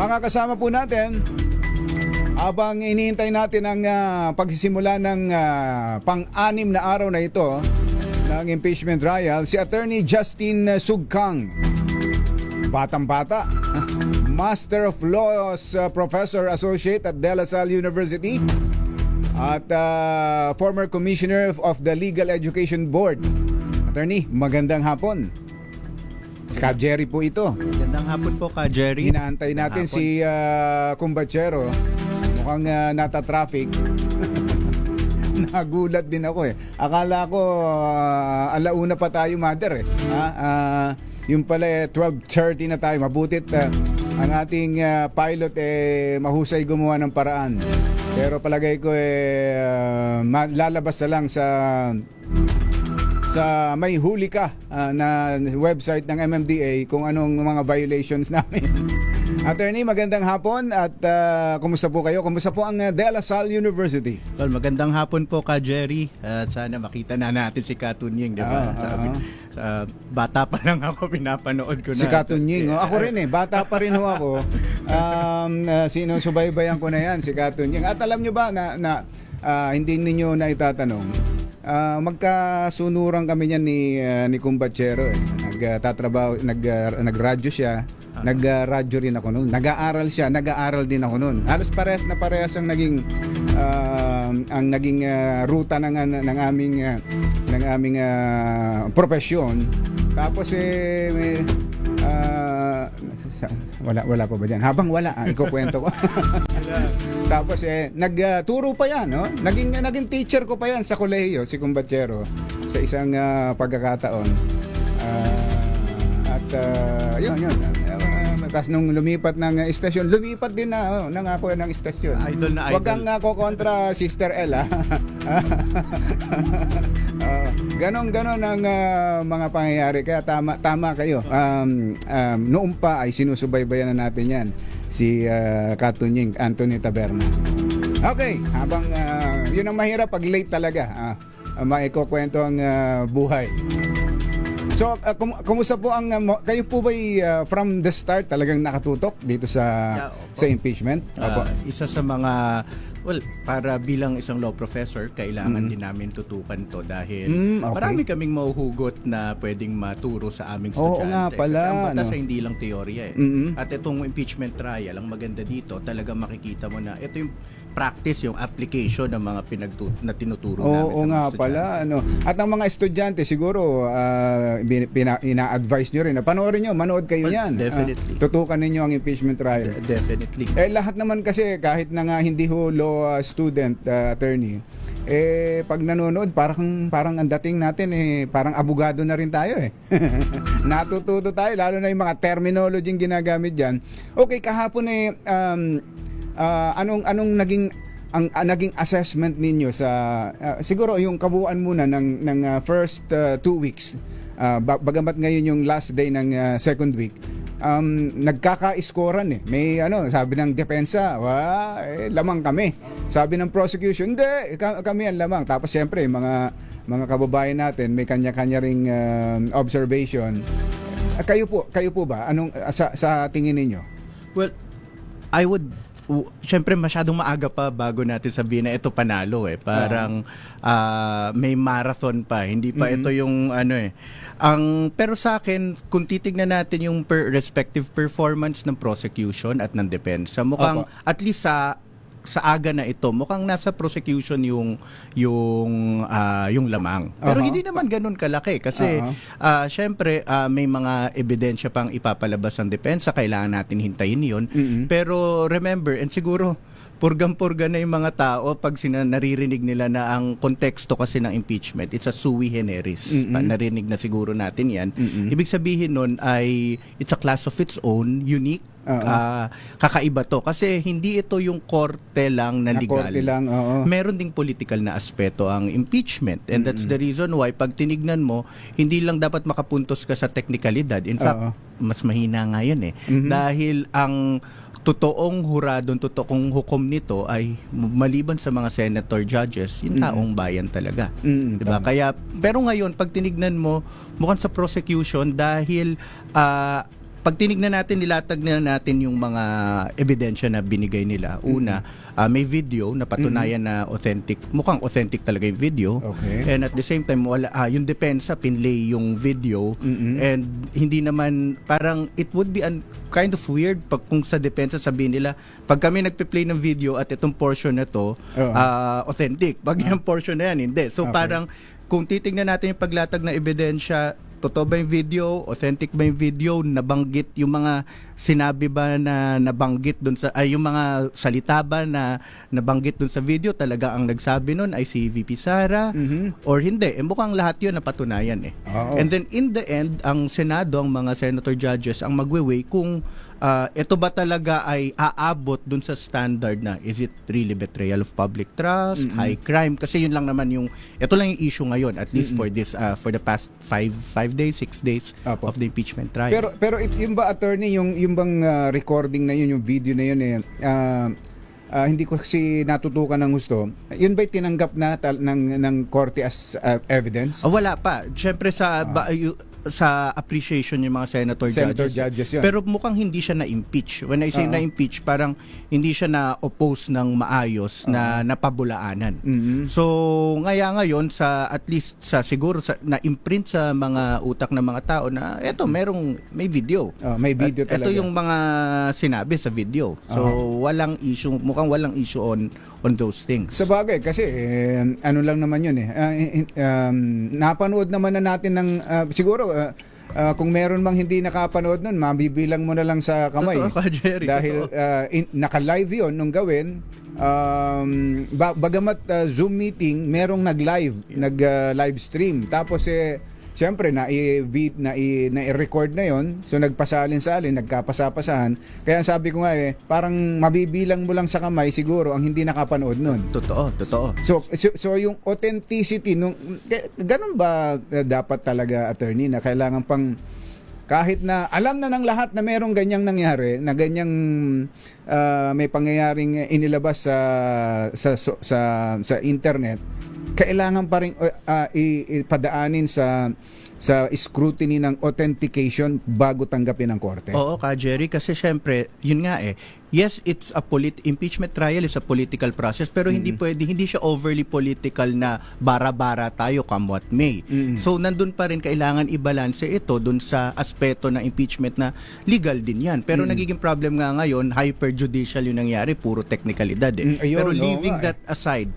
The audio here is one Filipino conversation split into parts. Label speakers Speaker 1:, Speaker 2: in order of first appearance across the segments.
Speaker 1: Mga kasama po natin, habang iniintay natin ang pagsisimula ng pang-anim na araw na ito ng impeachment trial, si Attorney Justin Sugkang. Batang-bata, Master of Laws Professor Associate at De La Salle University at former Commissioner of the Legal Education Board. Attorney, magandang hapon. Ka Jerry po ito.
Speaker 2: Magandang hapon po, Ka Jerry.
Speaker 1: Inaantay natin si Kumbachero. Mukhang nata-traffic. Nagulat din ako eh. Akala ko alauna pa tayo, mother eh. Yung pala 12:30 na tayo. Mabutit ang ating pilot mahusay gumawa ng paraan. Pero palagay ko lalabas na lang sa may huli ka na website ng MMDA kung anong mga violations namin. Attorney, magandang hapon at kumusta po kayo? Kumusta po ang De La Salle University?
Speaker 2: Well, magandang hapon po, Ka Jerry. Sana makita na natin si Katunying, di ba? Bata pa lang ako, pinapanood ko na.
Speaker 1: Si Katunying, ako rin bata pa rin ho ako. Sinusubaybayan ko na yan, si Katunying. At alam nyo ba na hindi ninyo na itatanong, magkasunuran kami niyan ni Kumbachero nagtatrabaho, nagradyo siya, nagradyo rin ako noon. Nag-aaral siya, nag-aaral din ako noon. Halos parehas na parehas ang naging ruta ng aming profesyon. Tapos wala pa ba diyan? Habang wala, ikukwento ko. Tapos nagturo pa yan, no? Naging teacher ko pa yan sa kolehiyo, si Kumbachero, sa isang pagkakataon. Yun. Tapos nung lumipat ng istasyon, lumipat din na ako ng istasyon.
Speaker 2: Idol na idol.
Speaker 1: Huwag kang kontra Sister L, ha? Ganon ang mga pangyayari. Kaya tama kayo. Noon pa ay sinusubaybayan na natin yan. Si Katunying, Anthony Taberna. Okay, habang yun ang mahirap pag late talaga. Maikukwento ang buhay. So, kumusta po kayo po ba from the start talagang nakatutok dito sa impeachment?
Speaker 2: Isa sa mga, para bilang isang law professor, kailangan din namin tutukan to dahil marami kaming mahuhugot na pwedeng maturo sa aming estudyante.
Speaker 1: Oo nga pala.
Speaker 2: Kasi ang batas ay hindi lang teorya eh. At itong impeachment trial, ang maganda dito, talaga makikita mo na ito yung practice, yung application ng mga na tinuturo namin sa mga
Speaker 1: nga
Speaker 2: estudyante.
Speaker 1: pala. At ang mga estudyante siguro ina-advise nyo rin na manood kayo yan.
Speaker 2: Definitely.
Speaker 1: Tutukan ninyo ang impeachment trial.
Speaker 2: Definitely.
Speaker 1: Lahat naman kasi kahit na nga hindi ho law student, attorney, pag nanonood parang ang dating natin parang abogado na rin tayo Natututo tayo lalo na yung mga terminology ginagamit diyan. Okay, kahapon anong naging assessment ninyo sa siguro yung kabuuan muna ng first 2 weeks, bagamat ngayon yung last day ng second week, nagkaka-scorean may sabi ng depensa, lamang kami. Sabi ng prosecution, hindi, kami ang lamang. Tapos siyempre mga kababayan natin may kanya-kanya ring observation. Kayo po ba anong sa tingin ninyo?
Speaker 2: Well, syempre masyadong maaga pa bago natin sabihin na ito panalo Parang may marathon pa. Hindi pa ito yung pero sa akin, kung titignan natin yung respective performance ng prosecution at ng depensa, mukhang at least sa aga na ito, mukhang nasa prosecution yung lamang. Pero hindi naman ganun kalaki kasi syempre may mga ebidensya pang ipapalabas ng depensa, kailangan natin hintayin yun. Pero remember, and siguro purgang-purga na yung mga tao pag naririnig nila na ang konteksto kasi ng impeachment, it's a sui generis. Narinig na siguro natin yan. Ibig sabihin nun ay it's a class of its own, unique, kakaiba to. Kasi hindi ito yung korte lang na legal.
Speaker 1: Korte lang,
Speaker 2: meron ding political na aspeto ang impeachment. And that's the reason why pag tinignan mo, hindi lang dapat makapuntos ka sa teknikalidad. In fact, mas mahina nga yun Dahil ang totoong huradon, totoong hukom nito ay maliban sa mga senator judges, yung taong bayan talaga. Diba? Kaya, pero ngayon, pag tinignan mo, mukhang sa prosecution, dahil pag tinignan natin, nilatag na natin yung mga ebidensya na binigay nila. Una, may video na patunayan na authentic, mukhang authentic talaga yung video.
Speaker 1: Okay.
Speaker 2: And at the same time, yung depensa pinlay yung video, and hindi naman, parang it would be kind of weird pag kung sa depensa sabihin nila, pag kami nagpe-play ng video at itong portion na to, authentic. Pag yung portion na yan, hindi. So
Speaker 1: Okay.
Speaker 2: parang kung titignan natin yung paglatag ng ebidensya, totoo ba yung video? Authentic ba yung video? Nabanggit yung mga sinabi ba na nabanggit doon sa yung mga salita ba na nabanggit doon sa video, talaga ang nagsabi noon ay si VP Sara or hindi? Mukhang lahat 'yun napatunayan eh.
Speaker 1: Oo.
Speaker 2: And then in the end, ang Senado, ang mga senator judges ang magwe-weigh kung ito ba talaga ay aabot dun sa standard na is it really betrayal of public trust, high crime, kasi yun lang naman ito lang yung issue ngayon, at least for this for the past 5 days, 6 days
Speaker 1: Apo.
Speaker 2: of the impeachment trial.
Speaker 1: Pero yung ba, attorney, yung bang recording na yun, yung video na yun hindi ko kasi natutukan ng gusto. Yun ba'y tinanggap na ng korte as evidence?
Speaker 2: Wala pa. Siyempre sa appreciation yung mga senator
Speaker 1: Judges yun.
Speaker 2: Pero mukhang hindi siya na-impeach. When I say na-impeach, parang hindi siya na-oppose ng maayos na napabulaanan. So, ngayon at least siguro na-imprint sa mga utak ng mga tao na may video.
Speaker 1: May video
Speaker 2: At
Speaker 1: talaga.
Speaker 2: ito yung mga sinabi sa video. So, mukhang walang issue on those things.
Speaker 1: Sa bagay, kasi ano lang naman yun napanood naman na natin ng siguro kung meron mang hindi nakapanood nun, mabibilang mo na lang sa kamay.
Speaker 2: Totoo ka, Jerry.
Speaker 1: Dahil naka-live yun nung gawin. Bagamat Zoom meeting, merong nag-live stream. Tapos siyempre na-record na yon, so nagpasalin-salin, nagkapasapasahan. Kaya sabi ko nga parang mabibilang mo lang sa kamay siguro ang hindi nakapanood nun.
Speaker 2: Totoo.
Speaker 1: So yung authenticity ganun ba dapat talaga, attorney, na kailangan pang kahit na alam na ng lahat na merong ganyang nangyari, na ganyang may pangyayaring inilabas sa internet, kailangan pa rin ipadaanin sa scrutiny ng authentication bago tanggapin ng korte.
Speaker 2: Oo ka, Jerry, kasi syempre, yun nga yes, it's impeachment trial is a political process, pero hindi siya overly political na bara-bara tayo come what may. So nandun pa rin kailangan i-balance ito dun sa aspeto ng impeachment na legal din yan. Pero nagiging problem nga ngayon, hyper-judicial yung nangyari, puro technicalidad Pero leaving that aside,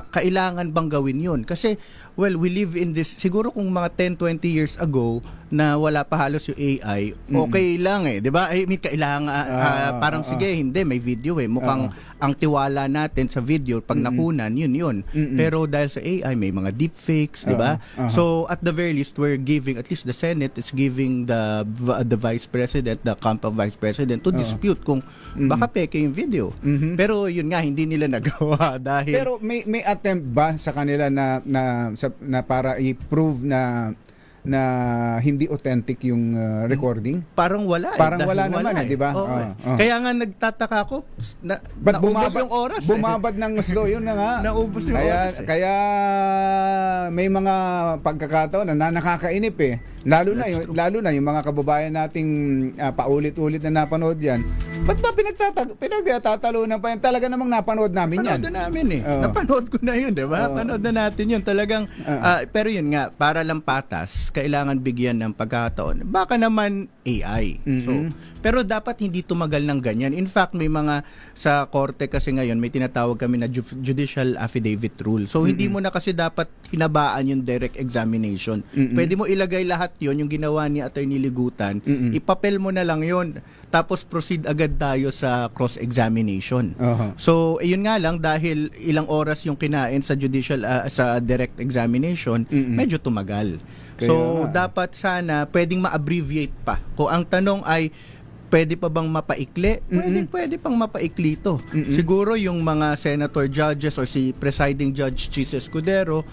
Speaker 2: kailangan bang gawin yun? Kasi, we live in this, siguro kung mga 10-20 years ago, na wala pa halos yung AI, okay lang di ba? I mean, kailangan, parang sige, hindi, may video mukhang ang tiwala natin sa video, pag nakunan, yun. Pero dahil sa AI, may mga deepfakes, di ba? So, at the very least, we're giving, at least the Senate is giving the Vice President, the camp of Vice President, to dispute kung baka peke yung video. Pero yun nga, hindi nila nagawa dahil...
Speaker 1: Pero may attempt ba sa kanila na para i-prove na hindi authentic yung recording?
Speaker 2: Parang wala
Speaker 1: Parang wala naman di ba?
Speaker 2: Kaya nga nagtataka ako,
Speaker 1: Ba't
Speaker 2: naubos yung oras
Speaker 1: bumabad ng slow, yun na nga.
Speaker 2: Naubos yung oras
Speaker 1: Kaya may mga pagkakataon na nakakainip Lalo na yung mga kababayan nating paulit-ulit na napanood yan. Ba't ba pinagtatalunan pa yan? Talaga namang napanood namin yan.
Speaker 2: Napanood na namin Napanood ko na yun, di ba? Napanood na natin yun. Talagang, pero yun nga, para lang patas, kailangan bigyan ng pagkakataon. Baka naman AI. So, pero dapat hindi tumagal ng ganyan. In fact, may mga sa korte kasi ngayon, may tinatawag kami na judicial affidavit rule. So, hindi mo na kasi dapat hinabaan yung direct examination. Pwede mo ilagay lahat yun, yung ginawa ni Attorney Ligutan, ipapel mo na lang yun. Tapos proceed agad tayo sa cross-examination. So, yun nga lang, dahil ilang oras yung kinain sa judicial, sa direct examination, medyo tumagal. So, dapat sana pwedeng ma-abbreviate pa. Kung ang tanong ay pwede pa bang mapaikli? Pwede pang mapaikli ito. Siguro yung mga senator judges or si presiding judge Chis Escudero,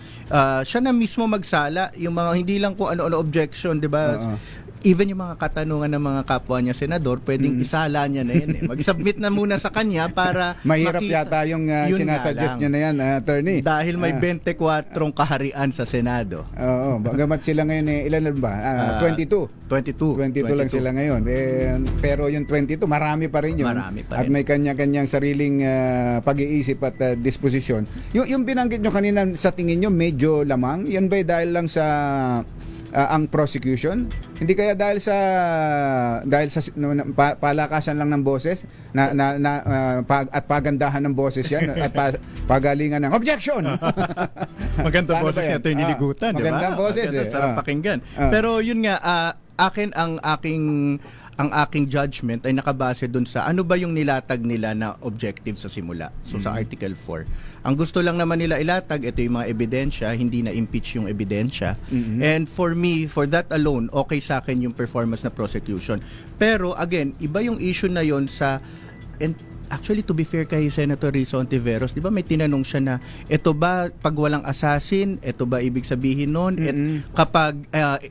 Speaker 2: siya na mismo magsala yung mga hindi lang kung ano-ano objection, 'di ba? even yung mga katanungan ng mga kapwa niya senador, pwedeng isala niya na yan eh. Mag-submit na muna sa kanya para
Speaker 1: Mahirap
Speaker 2: makita-
Speaker 1: yata yung
Speaker 2: Yun nga
Speaker 1: sinasuggest
Speaker 2: lang.
Speaker 1: niya na yan, attorney.
Speaker 2: Dahil may 24 kaharian sa Senado.
Speaker 1: Oo, bagamat sila ngayon ilan na ba? 22. 22 lang sila ngayon. Pero yung 22, marami pa rin yun.
Speaker 2: Marami pa
Speaker 1: At
Speaker 2: rin.
Speaker 1: may kanya-kanyang sariling pag-iisip at disposisyon. Yung binanggit nyo kanina, sa tingin nyo medyo lamang, yan ba dahil lang sa ang prosecution? Hindi kaya dahil sa palakasan lang ng boses at pagandahan ng boses yan at pagalingan ng objection.
Speaker 2: Maganda
Speaker 1: Paano
Speaker 2: boses
Speaker 1: ba
Speaker 2: ni
Speaker 1: yan?
Speaker 2: Atty. Ligutan, di ba?
Speaker 1: Magandang boses
Speaker 2: Maganda, sarap pakinggan. Pero yun nga, akin ang aking judgment ay nakabase dun sa ano ba yung nilatag nila na objective sa simula. So sa Article 4. Ang gusto lang naman nila ilatag, ito yung mga ebidensya, hindi na impeach yung ebidensya. And for me, for that alone, okay sa akin yung performance na prosecution. Pero again, iba yung issue na yon sa actually, to be fair kay Senator Rizzo Ontiveros, di ba may tinanong siya na, ito ba pag walang assassin, ito ba ibig sabihin nun? Kapag,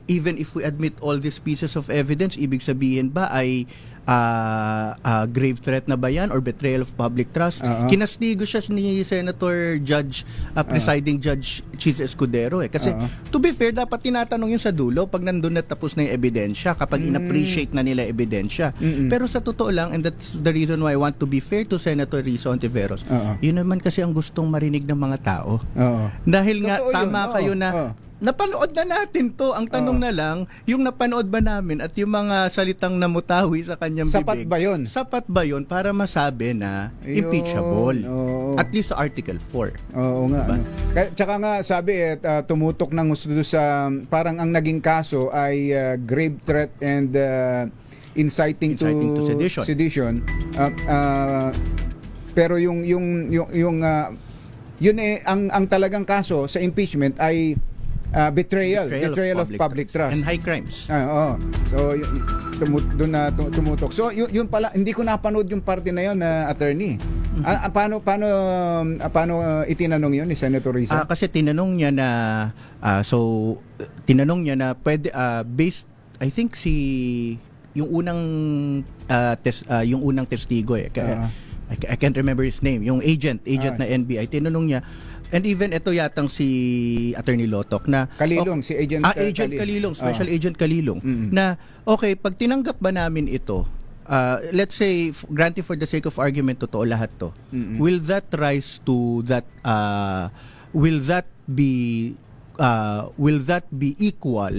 Speaker 2: even if we admit all these pieces of evidence, ibig sabihin ba ay grave threat na ba yan or betrayal of public trust? Kinastigo siya ni Senator Presiding Judge Chis Escudero eh. Kasi to be fair, dapat tinatanong yun sa dulo pag nandun na tapos na yung ebidensya, kapag in-appreciate na nila ebidensya. Pero sa totoo lang, and that's the reason why I want to be fair to Senator Rizzo Ontiveros, yun naman kasi ang gustong marinig ng mga tao. Dahil nga,
Speaker 1: Totoo
Speaker 2: tama
Speaker 1: yun.
Speaker 2: kayo na napanood na natin to. Ang tanong na lang, yung napanood ba namin at yung mga salitang namutawi sa kanyang
Speaker 1: Sapat
Speaker 2: bibig.
Speaker 1: ba yun?
Speaker 2: Sapat ba yun para masabi na impeachable?
Speaker 1: Oo.
Speaker 2: At least sa Article 4.
Speaker 1: Oo nga. Tsaka nga sabi tumutok ng gusto sa parang ang naging kaso ay grave threat and inciting to sedition. Pero yung yun ang talagang kaso sa impeachment ay betrayal of public trust.
Speaker 2: And high crimes.
Speaker 1: Oo. So doon na tumutok. So yun pala, hindi ko napanood yung parte na yun na attorney. Paano itinanong yun ni Senator Rizzo?
Speaker 2: Kasi tinanong niya na tinanong niya na pwede based, I think yung unang testigo eh. I can't remember his name. Yung agent na NBI, tinanong niya. And even ito yatang si Attorney Lotok na
Speaker 1: Kalilong, si Agent
Speaker 2: Kalilong, Special Agent Kalilong, na okay, pag tinanggap ba namin ito, let's say, granted for the sake of argument, totoo lahat to, will that rise to that, will that be equal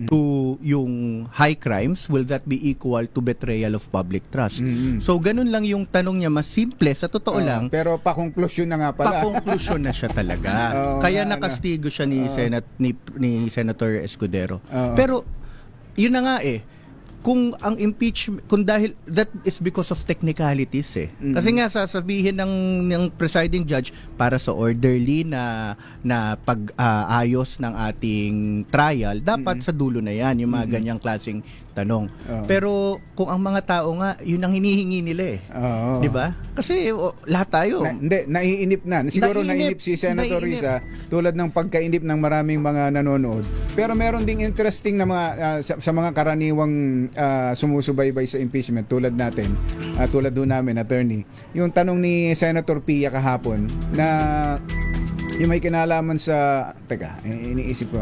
Speaker 2: to yung high crimes? Will that be equal to betrayal of public trust? So ganun lang yung tanong niya, mas simple sa totoo lang.
Speaker 1: Pero pa-conclusion na nga pala.
Speaker 2: Pa-conclusion na siya talaga. Kaya nakastigo siya ni Senator Escudero. Pero yun na nga kung ang impeachment, kung dahil that is because of technicalities kasi nga sasabihin ng presiding judge para sa orderly na pag-ayos ng ating trial, dapat sa dulo na yan yung mga ganyang klaseng tanong. Pero kung ang mga tao nga, yun ang hinihingi nila di ba? Kasi lahat tayo
Speaker 1: naiinip na. Siguro naiinip si Senator Rizzo tulad ng pagkainip ng maraming mga nanonood. Pero meron ding interesting na mga sa mga karaniwang sumusubaybay sa impeachment tulad natin, tulad doon namin, attorney. Yung tanong ni Senator Pia kahapon na yung may kinalaman sa iniisip ko.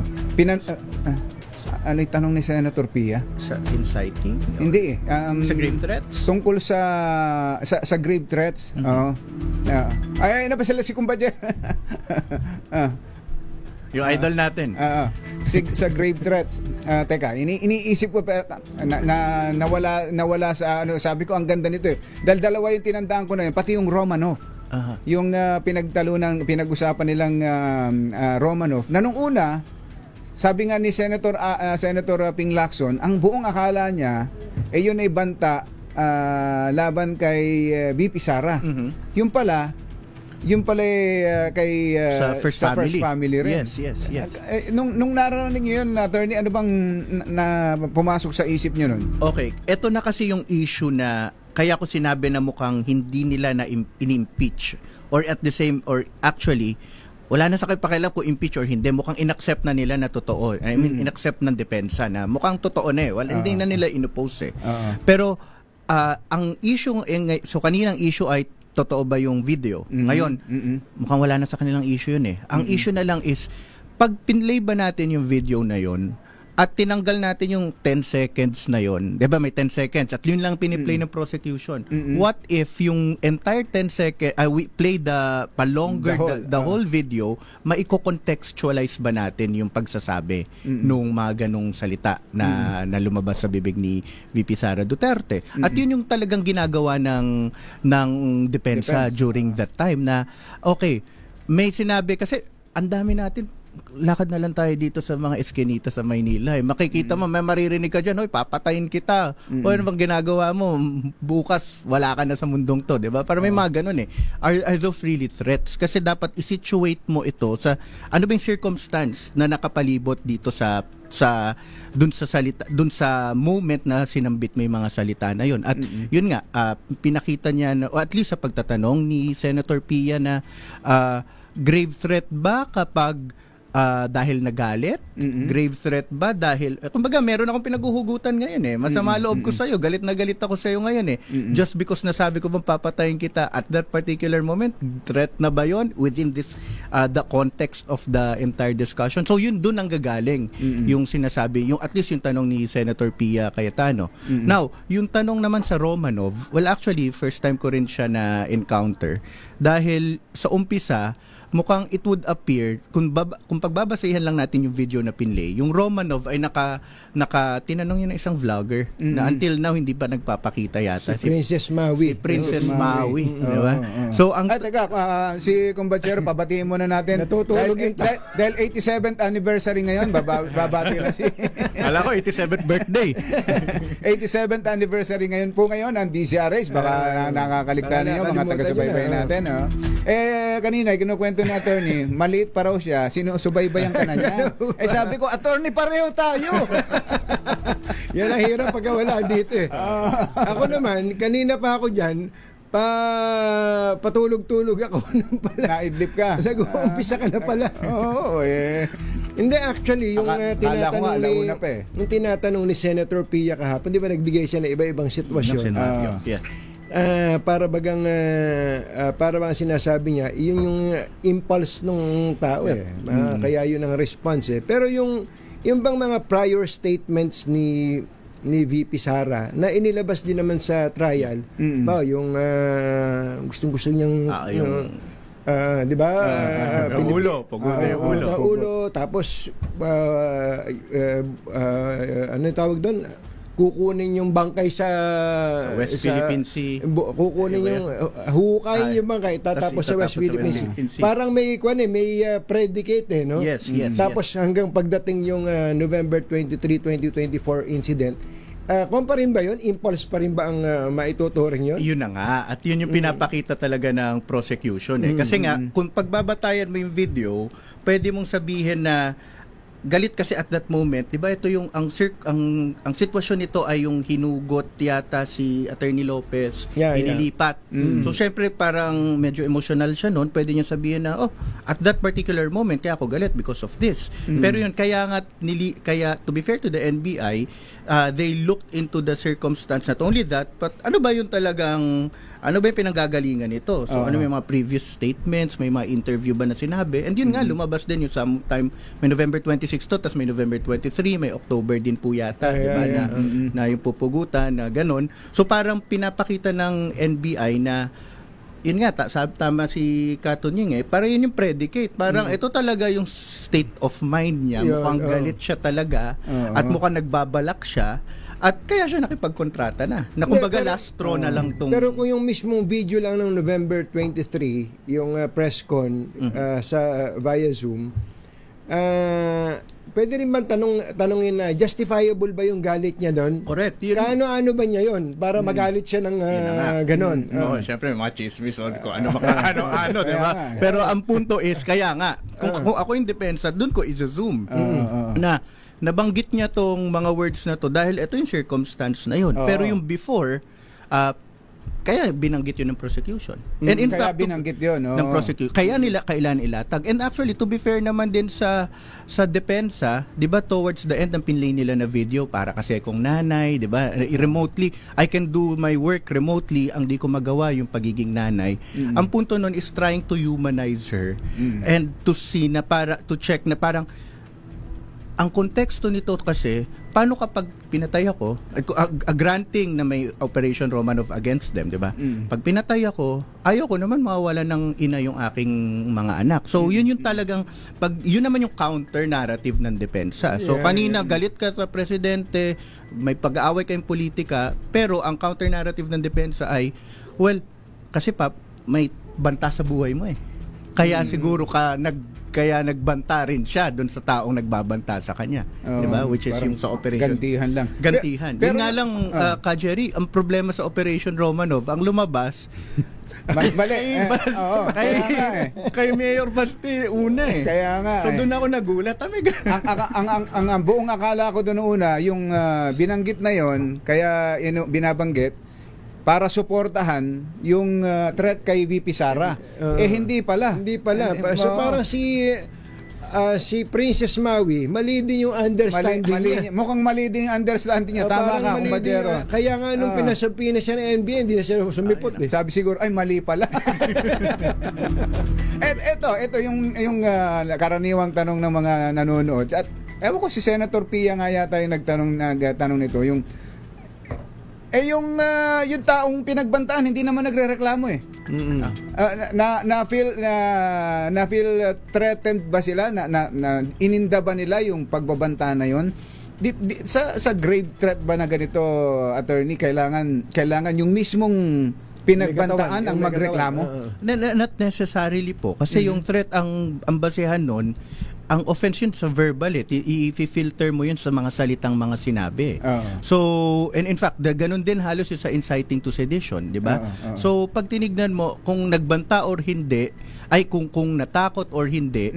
Speaker 1: Ano yung tanong ni Senator Pia?
Speaker 2: sa inciting?
Speaker 1: Hindi
Speaker 2: Sa grave threats?
Speaker 1: tungkol sa grave threats. Ay napasala si Kumbadya.
Speaker 2: Yung idol natin.
Speaker 1: Sa grave threats. Iniisip ko pa nawala sa sabi ko ang ganda nito Dahil dalawa yung tinandaan ko na yun, pati yung Romanov. Yung pinag-usapan nilang Romanov. Na nung una, sabi nga ni Senator Ping Lacson, ang buong akala niya yun ay banta laban kay BP Sara. Yung pala kay
Speaker 2: sa First
Speaker 1: Family rin.
Speaker 2: Yes.
Speaker 1: Nung nararanig niyo yun, attorney, ano bang na pumasok sa isip niyo nun?
Speaker 2: Okay, eto na kasi yung issue na kaya ko sinabi na mukhang hindi nila na in-impeach or actually wala na sa pakialam kung impeach or hindi. Mukhang inaccept na nila na totoo. I mean, inaccept ng depensa na mukhang totoo na eh. Hindi na nila inopose eh. Pero, ang issue, so kaninang issue ay totoo ba yung video? Ngayon, mukhang wala na sa kanilang issue yun eh. Ang issue na lang is, pag pinlay ba natin yung video na yun, at tinanggal natin yung 10 seconds na yon, 'di ba may 10 seconds at yun lang piniplay ng prosecution. What if yung entire 10 seconds we play the the whole video, maiko-contextualize ba natin yung pagsasabi nung mga ganong salita na lumabas sa bibig ni VP Sara Duterte. At yun yung talagang ginagawa ng depensa during that time na okay, may sinabi kasi ang dami natin lakad na lang tayo dito sa mga eskinita sa Maynila. Makikita mo, may maririnig ka dyan, hoy, papatayin kita. O ano bang ginagawa mo? Bukas, wala ka na sa mundong to, di ba? Para may mga ganun eh. Are those really threats? Kasi dapat isituate mo ito sa, ano bang circumstance na nakapalibot dito dun sa moment na sinambit mo yung mga salita na yun. At yun nga, pinakita niya, o at least sa pagtatanong ni Senator Pia na grave threat ba kapag dahil nagalit? Grave threat ba dahil kumbaga meron akong pinaghuhugutan ngayon eh. Masama loob ko sa iyo, galit na galit ako sa iyo ngayon eh. Just because nasabi ko bang papatayin kita at that particular moment, threat na ba 'yon within this the context of the entire discussion? So yun doon ang gagaling yung sinasabi, yung at least yung tanong ni Senator Pia Cayetano. Now, yung tanong naman sa Romanov, well actually first time ko rin siya na encounter dahil sa umpisa mukhang it would appear kung pagbabasehan lang natin yung video na pinlay, yung Romanov ay tinanong yun ng isang vlogger na until now hindi pa nagpapakita yata
Speaker 3: si Princess Maui.
Speaker 2: Princess Maui, di ba? So ang
Speaker 1: teka, si Kumbachero, pabatiin muna natin.
Speaker 3: Natutulog
Speaker 1: dahil 87th anniversary ngayon, babati na si
Speaker 2: Kala ko 87th birthday.
Speaker 1: 87th anniversary ngayon po ngayon ang DCRH. Baka nakakaligtaan niyo mga taga-subaybay natin. Kanina kinukwento ni attorney, maliit pa raw siya, sinusubaybayan ka na niya. Sabi ko, attorney, pareho tayo.
Speaker 3: Yan ang hirap pagka wala dito eh. Ako naman, kanina pa ako dyan, patulog-tulog ako nung pala.
Speaker 1: Naidlip ka.
Speaker 3: Nag-uumpisa ka na pala.
Speaker 1: Oo,
Speaker 3: Hindi, actually, yung yung tinatanong ni Senator Pia kahapon, di ba nagbigay siya ng iba-ibang sitwasyon? Para bagang sinasabi niya, yun yung impulse ng tao kaya yun ang response eh. Pero yung bang mga prior statements ni VP Sara na inilabas din naman sa trial, yung gustong-gusto niyang di ba?
Speaker 2: Ulo,
Speaker 3: ulo, tapos ano yung tawag doon? Kukunin yung bangkay sa
Speaker 2: West Philippine Sea.
Speaker 3: Kukunin yung hukayin yung bangkay tapos sa West Philippine Sea. Parang may predicate no?
Speaker 2: Yes.
Speaker 3: Tapos hanggang pagdating yung November 23, 2024 incident, pa rin ba yun? Impulse pa rin ba ang maituturing yun?
Speaker 2: Yun na nga. At yun yung pinapakita talaga ng prosecution eh. Kasi nga, kung pagbabatayan mo yung video, pwede mong sabihin na galit kasi at that moment, 'di ba? Ito yung ang sitwasyon nito ay yung hinugot yata si Attorney Lopez, inilipat. So syempre parang medyo emotional siya noon. Pwede niya sabihin na at that particular moment kaya ako galit because of this. Pero yun kaya to be fair to the NBI, they looked into the circumstance, not only that, but ano ba yung pinanggagalingan nito? So ano may mga previous statements, may mga interview ba na sinabi? And yun nga, lumabas din yung sometime, may November 26 to, tas may November 23, may October din po yata, diba? Na yung pupugutan, na ganun. So parang pinapakita ng NBI na yun nga, tama si Katunying parang yun yung predicate. Parang ito talaga yung state of mind niya. Mukhang galit siya talaga at mukhang nagbabalak siya. At kaya siya nakipagkontrata na. Kumbaga last straw na lang tong...
Speaker 3: Pero kung yung mismong video lang ng November 23, yung press con via Zoom, pwede rin bang tanungin na justifiable ba yung galit niya doon?
Speaker 2: Correct.
Speaker 3: Kaano-ano ba niya yon para magalit siya ng ganon?
Speaker 2: No, syempre mga chismis on ko ano, di ba? Pero ang punto is, kaya nga, kung ako yung depensa, doon ko i-zoom na nabanggit niya tong mga words na to dahil ito yung circumstance na yun. Pero yung before, kaya binanggit yun ng prosecution. And in
Speaker 1: Kaya
Speaker 2: fact,
Speaker 1: binanggit yun.
Speaker 2: ng prosecution. Kaya nila kailan ilatag. And actually, to be fair naman din sa depensa, 'di ba, towards the end ang pinlay nila na video para kasi kung nanay, 'di ba, remotely, I can do my work remotely, ang di ko magawa yung pagiging nanay. Ang punto nun is trying to humanize her and to see na to check na parang ang konteksto nito kasi, paano kapag pinatay ako, granting na may Operation Romanov against them, di ba? Pag pinatay ako, ayoko naman mawawala ng ina yung aking mga anak. So, yun yung talagang, yun naman yung counter-narrative ng depensa. So, kanina, galit ka sa presidente, may pag-aaway kayong politika, pero ang counter-narrative ng depensa ay, well, kasi may banta sa buhay mo eh. Kaya siguro kaya nagbanta rin siya doon sa taong nagbabanta sa kanya, 'di ba? Which is yung sa operation.
Speaker 1: Gantihan lang.
Speaker 2: Gantihan.
Speaker 1: Pero,
Speaker 2: yun nga lang, Ka Jerry, ang problema sa Operation Romanov, ang lumabas,
Speaker 1: mali. Oo, kaya nga eh.
Speaker 2: kay Mayor Basti una eh.
Speaker 1: Kaya nga
Speaker 2: So
Speaker 1: eh.
Speaker 2: doon ako nagulat.
Speaker 1: ang buong akala ko doon una, yung binanggit na yon, kaya binabanggit, para suportahan yung threat kay VP Sara. Hindi pala.
Speaker 3: Hindi pala. So parang si Princess Maui, mali din yung understanding niya.
Speaker 1: Mukhang mali din yung understanding niya. Tama
Speaker 3: Parang
Speaker 1: ka,
Speaker 3: mali din
Speaker 1: kumbadero.
Speaker 3: kaya nga nung pinasabi na siya ng NBA, hindi na siya sumipot eh.
Speaker 1: Sabi siguro, ay mali pala. ito yung karaniwang tanong ng mga nanonood. At ewan ko, si Senator Pia nga yata yung nagtanong nito, yung taong pinagbantaan hindi naman nagrereklamo eh. Na feel threatened ba sila, na ininda ba nila yung pagbabanta na yon? Sa grave threat ba na ganito, attorney, kailangan yung mismong pinagbantaan ang magreklamo?
Speaker 2: Not necessarily po. Kasi yung threat, ang basehan nun, ang offense yun sa verbal i-filter mo yun sa mga salitang mga sinabi. So, and in fact, ganun din halos yung sa inciting to sedition, di ba? So, pag tinignan mo, kung nagbanta or hindi, ay kung natakot or hindi,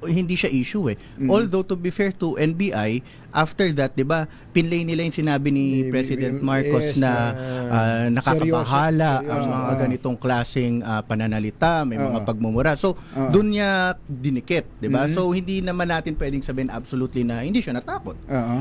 Speaker 2: hindi siya issue eh. Although, to be fair to NBI, after that, di ba, pinlay nila yung sinabi ni President Marcos na nakakabahala ang mga ganitong klaseng pananalita, may mga pagmumura. So, doon niya dinikit, di ba? So, hindi naman natin pwedeng sabihin absolutely na hindi siya natakot.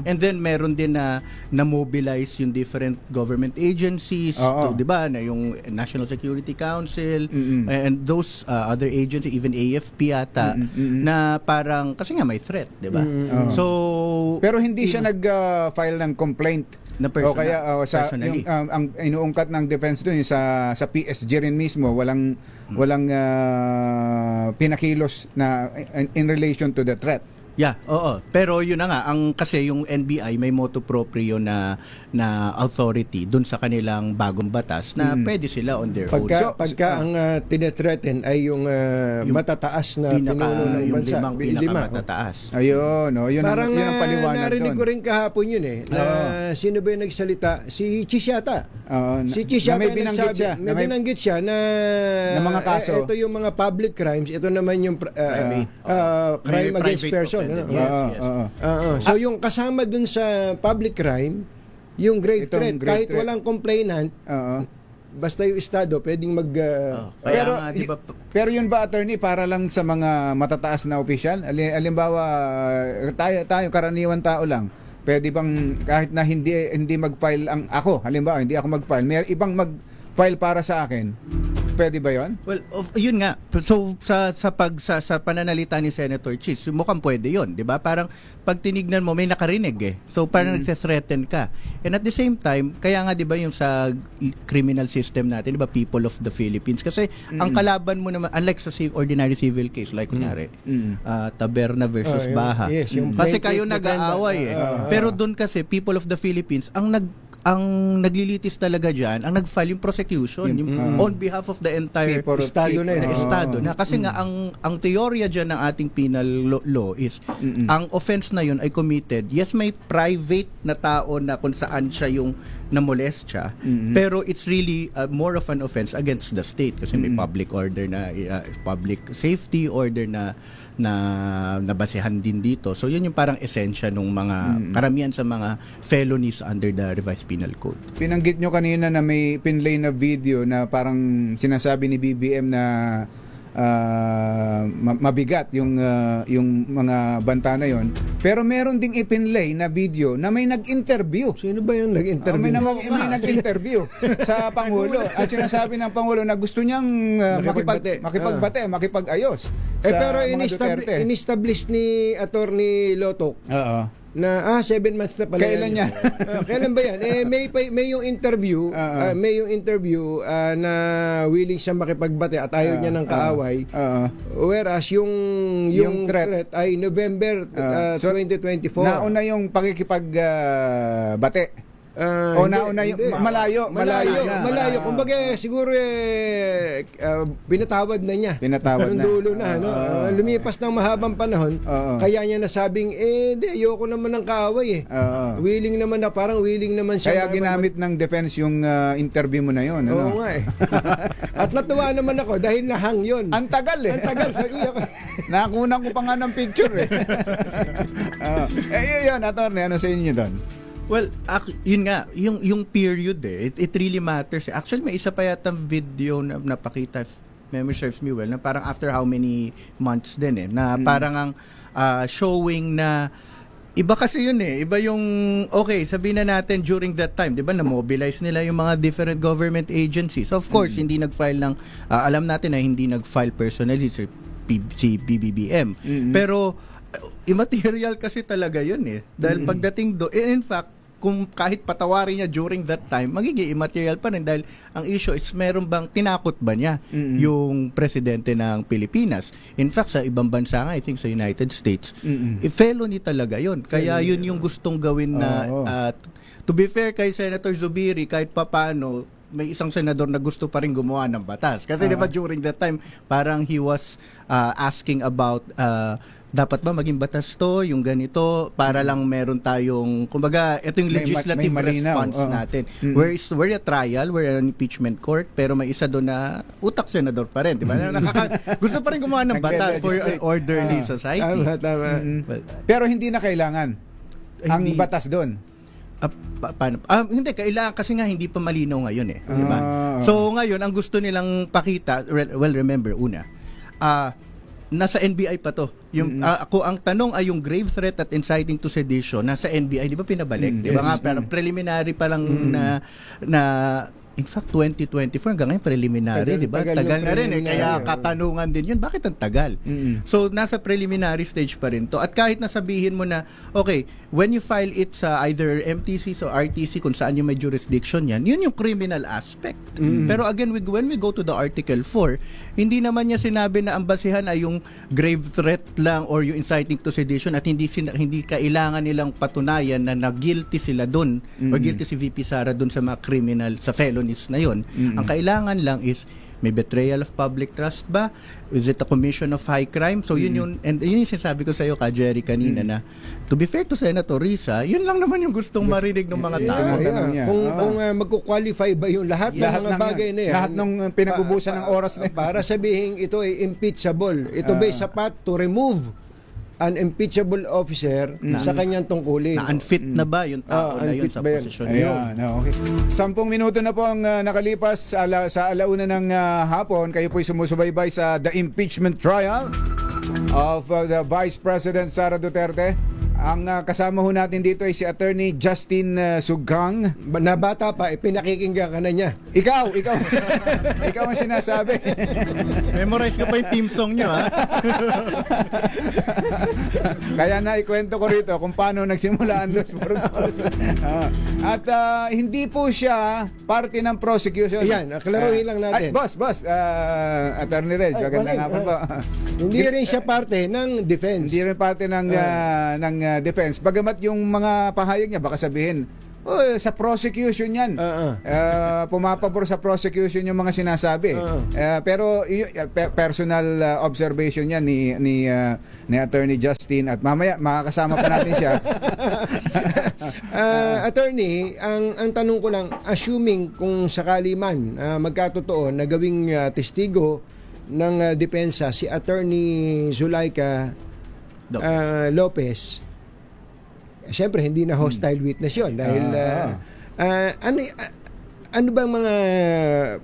Speaker 2: And then, meron din na mobilize yung different government agencies, di ba, na yung National Security Council, and those other agencies, even AFP yata, na parang, kasi nga may threat, di ba? So,
Speaker 1: pero hindi siya nag-file ng complaint
Speaker 2: na personal,
Speaker 1: o kaya
Speaker 2: personally.
Speaker 1: Ang inuungkat ng defense doon sa PSG rin mismo, walang pinakilos na in relation to the threat.
Speaker 2: Yeah, oo. Pero yun na nga, kasi yung NBI may motu proprio na authority dun sa kanilang bagong batas na pwede sila on their own.
Speaker 3: Pagka ang tinethreaten ay yung matataas na pinuno ng bansa,
Speaker 2: yung pinakamatataas.
Speaker 1: Ayun, yun
Speaker 3: parang
Speaker 1: yun ang paliwanag
Speaker 3: narinig
Speaker 1: doon.
Speaker 3: ko rin kahapon yun eh. Sino ba yung nagsalita? Si Chis yata. Si Chis yata
Speaker 1: may binanggit siya.
Speaker 3: May binanggit siya na
Speaker 1: mga kaso.
Speaker 3: Ito yung mga public crimes, ito naman yung crime against person. So yung kasama dun sa public crime, yung grave threat, kahit walang complainant, basta yung Estado pwedeng
Speaker 1: pero yun ba, attorney, para lang sa mga matataas na opisyal? Halimbawa, tayo karaniwan tao lang, pwede bang kahit na hindi mag-file ako, halimbawa hindi ako mag-file, may ibang mag-file para sa akin, pwede ba yun?
Speaker 2: Well, yun nga. So sa pananalita ni Senator Chis, mukhang pwede yun, 'di ba? Parang pag tinignan mo may nakarinig eh. So parang nagte-threaten ka. And at the same time, kaya nga 'di ba yung sa criminal system natin, 'di ba, People of the Philippines, kasi ang kalaban mo naman, unlike sa ordinary civil case like kunyari, Taberna versus Baha.
Speaker 3: Yes,
Speaker 2: kasi kayo nag-aaway eh. Pero doon kasi People of the Philippines ang naglilitis talaga dyan, ang nag-file yung prosecution on behalf of the entire
Speaker 3: Estado na yun.
Speaker 2: Estado na. Kasi nga, ang teorya dyan ng ating penal law is, ang offense na yun ay committed, yes, may private na tao na kung saan siya yung na molestya, pero it's really more of an offense against the state kasi may public order na public safety order na nabasehan din dito. So yun yung parang esensya ng mga karamihan sa mga felonies under the revised penal code.
Speaker 1: Pinanggit nyo kanina na may pinlay na video na parang sinasabi ni BBM na mabigat yung mga banta na yon. Pero meron ding ipinlay na video na may nag-interview.
Speaker 3: Sino ba yung nag-interview?
Speaker 1: May nag-interview sa Pangulo at sinasabi ng Pangulo na gusto niyang makipag-ayos.
Speaker 3: Pero
Speaker 1: sa mga Duterte.
Speaker 3: in-establish ni Attorney Lotok
Speaker 1: Oo.
Speaker 3: na 7 months na pala.
Speaker 1: Kailan yan?
Speaker 3: Kailan ba yan? May yung interview, na willing siya makipagbate at ayaw niya ng kaaway. Whereas yung threat ay November
Speaker 1: So,
Speaker 3: 2024.
Speaker 1: Nauna yung pakikipagbate. Nauna yung malayo.
Speaker 3: Kumbaga siguro pinatawad na niya.
Speaker 1: Pinatawad na.
Speaker 3: Dulo na, lumipas ng mahabang panahon. Kaya niya nasabing, ayoko naman ng kaaway eh. Willing naman siya.
Speaker 1: Kaya ginamit ng defense yung interview mo na yon.
Speaker 3: Oo nga eh. At natuwa naman ako dahil nahang yun.
Speaker 1: Ang tagal eh.
Speaker 3: Ang tagal.
Speaker 1: Nakunan ko pa nga ng picture eh. Yun, attorney, ano sa inyo doon?
Speaker 2: Well, yun nga, yung period it really matters. Actually, may isa pa yata video na napakita, if memory serves me well, na parang after how many months din na parang ang showing na iba kasi yun iba yung, okay, sabihin na natin during that time, di ba, na-mobilize nila yung mga different government agencies. Of course, hindi nag-file ng, alam natin na hindi nag-file personally si PBBM. Pero, immaterial kasi talaga yun dahil pagdating do, in fact, kung kahit patawarin niya during that time, magiging immaterial pa rin dahil ang issue is meron bang tinakot ba niya yung presidente ng Pilipinas. In fact, sa ibang bansa nga, I think sa United States, felony talaga yun. Kaya yun yung gustong gawin na, to be fair kay Senator Zubiri, kahit papano, may isang senador na gusto pa rin gumawa ng batas. Kasi di ba during that time, parang he was asking about dapat ba maging batas to, yung ganito, para lang meron tayong, kumbaga, ito yung legislative response natin. We're a trial, we're an impeachment court, pero may isa doon na utak senador pa rin, di ba? Gusto pa rin gumawa ng batas for an orderly society.
Speaker 3: Tama.
Speaker 1: Pero hindi na kailangan ang batas doon.
Speaker 2: Hindi, kailangan kasi nga hindi pa malinaw ngayon di ba? So ngayon, ang gusto nilang pakita, well, remember, nasa NBI pa to. Yung ako ang tanong ay yung grave threat at inciting to sedition nasa NBI, di ba pinabalik? Di ba nga parang preliminary pa lang na in fact 2024 hanggang ngayon preliminary, di ba? Tagal na rin kaya katanungan din yun, bakit ang tagal? So nasa preliminary stage pa rin to. At kahit nasabihin mo na okay, when you file it sa either MTC or RTC kung saan yung may jurisdiction yan, yun yung criminal aspect. Pero again, when we go to the Article 4, hindi naman niya sinabi na ang basihan ay yung grave threat lang or yung inciting to sedition at hindi kailangan nilang patunayan na guilty sila doon or guilty si VP Sara doon sa mga criminal, sa felonies na yun. Ang kailangan lang is may betrayal of public trust ba? Is it a commission of high crime? So yun and yun yung sinasabi ko sa iyo, Jerry, kanina na to be fair to Senator Risa, yun lang naman yung gustong marinig ng mga tao.
Speaker 3: Kung magko-qualify ba yung lahat ng mga bagay na yan?
Speaker 1: Lahat ng pinag-ubusan ng oras na
Speaker 3: para sabihin ito ay impeachable. Ito ba sapat to remove an impeachable officer sa kanyang tungkulin?
Speaker 2: Na unfit na ba yung tao na yun sa posisyon niyo?
Speaker 1: Okay. 10 minuto na po ang nakalipas sa alauna ng hapon. Kayo po'y sumusubaybay sa the impeachment trial of the Vice President Sara Duterte. Ang kasama ho natin dito ay si Attorney Justin Suggang.
Speaker 3: Na bata pa, pinakikinggan ka na niya.
Speaker 1: Ikaw ikaw ang sinasabi.
Speaker 2: Memorize ka pa yung team song nyo, ha?
Speaker 1: Kaya na ikwento ko rito kung paano nagsimula ang Dos Mordos. At hindi po siya parte ng prosecution.
Speaker 3: Yan, klaruhin lang natin.
Speaker 1: Boss, Attorney Reg, magandang hapon po.
Speaker 3: Hindi rin siya parte ng defense.
Speaker 1: Hindi rin parte ng defense. Bagamat yung mga pahayag niya, baka sabihin, Sa prosecution yan. Pumapabor sa prosecution yung mga sinasabi. Pero personal observation yan ni Attorney Justin, at mamaya makakasama pa natin siya.
Speaker 3: Attorney, ang tanong ko lang, assuming kung sakali man magkatotoo na gawing testigo ng depensa si Attorney Zulaika Lopez, siyempre hindi na hostile witness yun dahil ano bang mga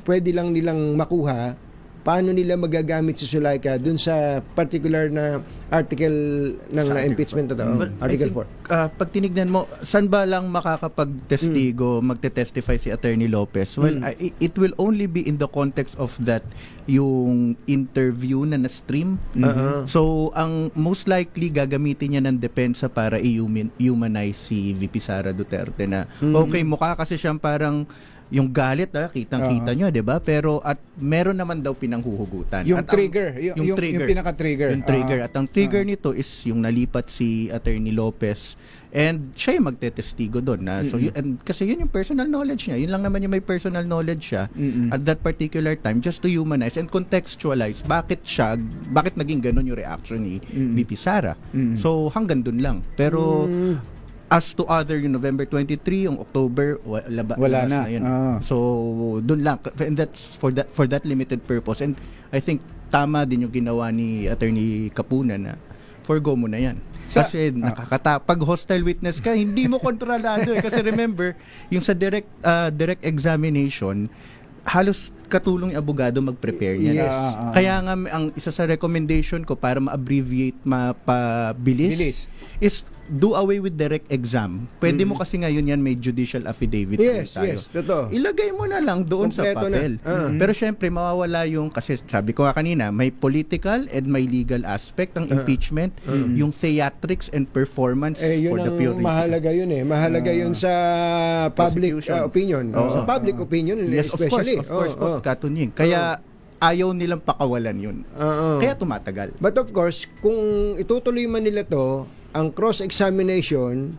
Speaker 3: pwede lang nilang makuha, paano nila magagamit si Zulaika dun sa particular na article ng impeachment na to?
Speaker 2: Well,
Speaker 3: Article
Speaker 2: I think,
Speaker 3: 4.
Speaker 2: pag tinignan mo, saan ba lang makakapag-testigo, magte-testify si Attorney Lopez? Well, it will only be in the context of that yung interview na na-stream. So, ang most likely gagamitin niya ng depensa para i-humanize si VP Sara Duterte na, okay, mukha kasi siyang parang yung galit, kitang-kita nyo, 'di ba? Pero at meron naman daw pinanghuhugutan.
Speaker 1: Yung
Speaker 2: at
Speaker 1: trigger, yung pinaka-trigger.
Speaker 2: Yung trigger. At ang trigger nito is yung nalipat si Attorney Lopez, and siya yung magtetestigo doon na. So and kasi yun yung personal knowledge niya. Yun lang naman yung may personal knowledge siya at that particular time, just to humanize and contextualize bakit naging ganun yung reaction ni VP Sara. So hanggang doon lang. Pero as to other, yung November 23, yung October,
Speaker 1: wala na.
Speaker 2: Yun. So, dun lang. And that's for that limited purpose. And I think tama din yung ginawa ni Attorney Capuna na forgo mo na yan. Kasi pag hostile witness ka, hindi mo kontrolado. Kasi remember, yung sa direct examination, halos katulong yung abogado mag-prepare niya.
Speaker 3: Yes.
Speaker 2: Kaya nga ang isa sa recommendation ko para ma-abbreviate, mapabilis is do away with direct exam. Pwede mo kasi ngayon yan may judicial affidavit.
Speaker 3: Yes,
Speaker 2: tayo.
Speaker 3: yes, totoo.
Speaker 2: Ilagay mo na lang doon
Speaker 3: Kompleto
Speaker 2: sa papel. Pero syempre mawawala yung, kasi sabi ko nga kanina, may political and may legal aspect ang impeachment, yung theatrics and performance
Speaker 3: Yun
Speaker 2: for the
Speaker 3: ang
Speaker 2: purity.
Speaker 3: mahalaga yun Mahalaga yun sa public
Speaker 2: Prosecution.
Speaker 3: opinion. Sa public opinion
Speaker 2: Yes,
Speaker 3: especially.
Speaker 2: of course, Katunying. Kaya ayaw nilang pakawalan yun. Kaya tumatagal.
Speaker 3: But of course, kung itutuloy man nila to, ang cross-examination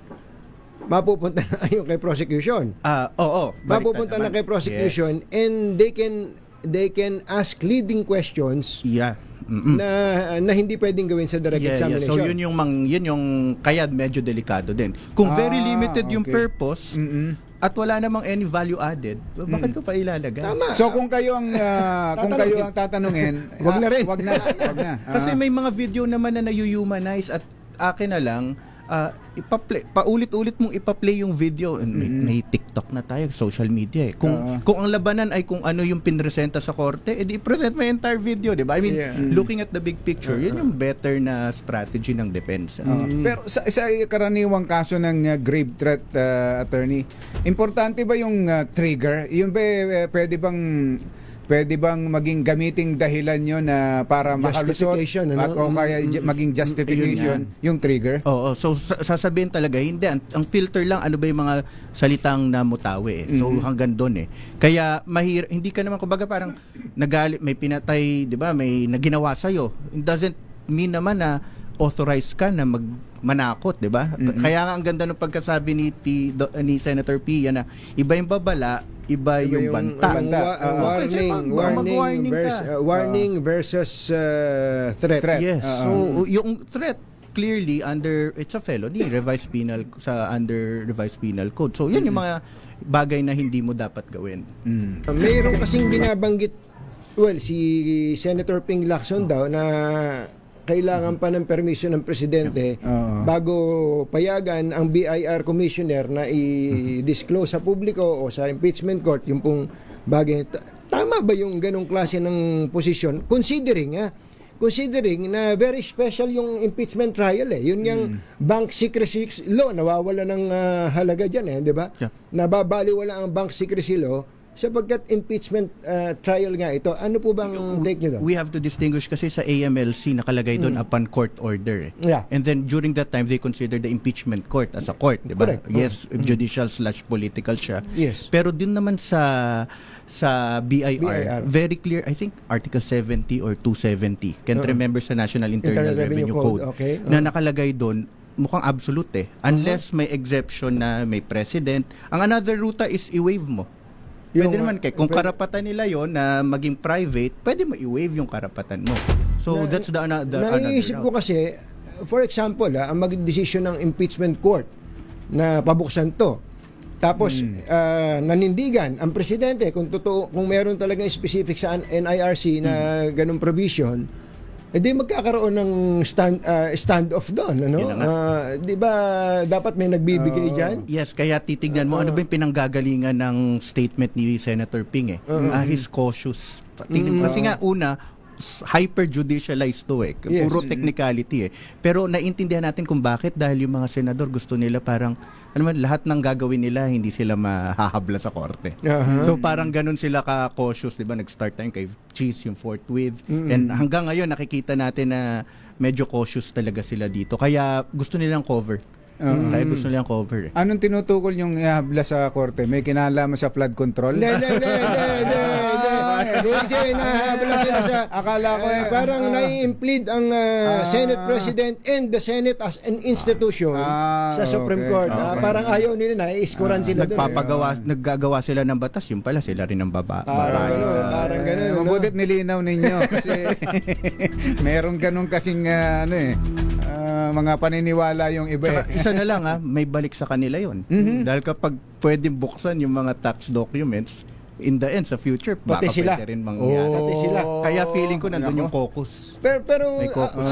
Speaker 3: mapupunta na yung kay prosecution.
Speaker 2: Oo.
Speaker 3: Mapupunta na kay prosecution, and they can ask leading questions na hindi pwedeng gawin sa direct examination.
Speaker 2: So yun yung kaya medyo delikado din. Kung very limited yung purpose at wala namang any value added, bakit ko pa ilalagay?
Speaker 3: Tama.
Speaker 1: So kung kayo ang tatanungin,
Speaker 3: wag na rin.
Speaker 1: Wag na.
Speaker 2: Kasi may mga video naman na na-humanize at akin na lang paulit-ulit mong ipa-play yung video. May TikTok na tayo, social media Kung ang labanan ay kung ano yung pinresenta sa korte, edi i-present mo yung entire video, di ba? I mean, looking at the big picture, yun yung better na strategy ng depensa.
Speaker 1: Pero sa karaniwang kaso ng grave threat, attorney, importante ba yung trigger? Yun ba pwede bang maging gamiting dahilan yun na para makalusot
Speaker 3: Justification,
Speaker 1: o kaya maging justification yung trigger?
Speaker 2: Oo, so sasabihin talaga hindi, ang filter lang ano ba yung mga salitang namutawi So hanggang doon Kaya hindi ka naman kumbaga parang may pinatay, 'di ba? May naginawa sa iyo. It doesn't mean naman na authorized ka na manakot, 'di ba? Kaya nga ang ganda ng pagkasabi ni Senator Pia na iba yung babala, iba yung banta.
Speaker 3: Warning versus threat.
Speaker 2: Yes. So yung threat clearly it's a felony under revised penal code. So yan yung mga bagay na hindi mo dapat gawin.
Speaker 3: Mayroon kasing binabanggit si Senator Ping Lacson daw na kailangan pa ng permission ng presidente bago payagan ang BIR commissioner na i-disclose sa publiko o sa impeachment court yung pong bagay. Tama ba yung ganong klase ng posisyon? Considering na very special yung impeachment trial Yun yung bank secrecy law, nawawala ng halaga dyan di ba?
Speaker 2: Yeah.
Speaker 3: Nababaliwala ang bank secrecy law sapagkat impeachment trial nga ito. Ano po bang take nyo doon?
Speaker 2: We have to distinguish kasi sa AMLC nakalagay doon upon court order.
Speaker 3: Yeah.
Speaker 2: And then during that time they consider the impeachment court as a court, di ba?
Speaker 3: Correct.
Speaker 2: Yes, judicial/political siya.
Speaker 3: Yes.
Speaker 2: Pero din naman sa BIR, very clear, I think Article 70 or 270. Can't remember sa National Internal Revenue Code.
Speaker 3: Okay.
Speaker 2: Na nakalagay doon mukhang absolute unless may exception na may president. Ang another ruta is i-waive mo. Pwede naman kung karapatan nila yon na maging private, pwede mo i-waive yung karapatan mo. So that's the another
Speaker 3: Naiisip ko
Speaker 2: route.
Speaker 3: kasi, for example, ang mag-desisyon ng impeachment court na pabuksan to. Tapos nanindigan ang presidente kung totoo, kung meron talagang specific sa NIRC na ganung provision, edi magkakaroon ng stand-off doon, ano?
Speaker 2: Yun na
Speaker 3: 'Di ba dapat may nagbibigay diyan?
Speaker 2: Yes, kaya titignan mo ano ba yung pinanggagalingan ng statement ni Senator Ping he's cautious. Kasi nga una, hyper-judicialized to
Speaker 3: Yes.
Speaker 2: Puro technicality Pero naintindihan natin kung bakit, dahil yung mga senador gusto nila parang lahat ng gagawin nila hindi sila mahahabla sa korte. So parang ganun sila ka-cautious, 'di ba? Nag-start tayo kay Cheese yung forthwith. And hanggang ngayon nakikita natin na medyo cautious talaga sila dito. Kaya gusto nilang cover. Kaya gusto nilang cover.
Speaker 1: Anong tinutukol yung ihabla sa korte? May kinalaman sa flood control?
Speaker 3: Hindi. Kasi nahabla sila sa
Speaker 1: Akala ko
Speaker 3: parang nai-implead ang Senate President and the Senate as an institution sa Supreme
Speaker 1: okay.
Speaker 3: Court.
Speaker 1: Okay.
Speaker 3: Parang ayaw nila na iskuran sila doon.
Speaker 2: Naggagawa sila ng batas, yung pala sila rin ang
Speaker 3: Parang ganun. No?
Speaker 1: Mabutit nilinaw ninyo kasi meron ganun kasing mga paniniwala yung iba.
Speaker 2: Tsaka isa na lang may balik sa kanila yon. Dahil kapag pwedeng buksan yung mga tax documents, in the end, sa future, baka
Speaker 3: sila.
Speaker 2: pwede rin mangyari.
Speaker 3: Pati sila.
Speaker 2: Kaya feeling ko nandun yung caucus.
Speaker 3: Pero
Speaker 2: May caucus.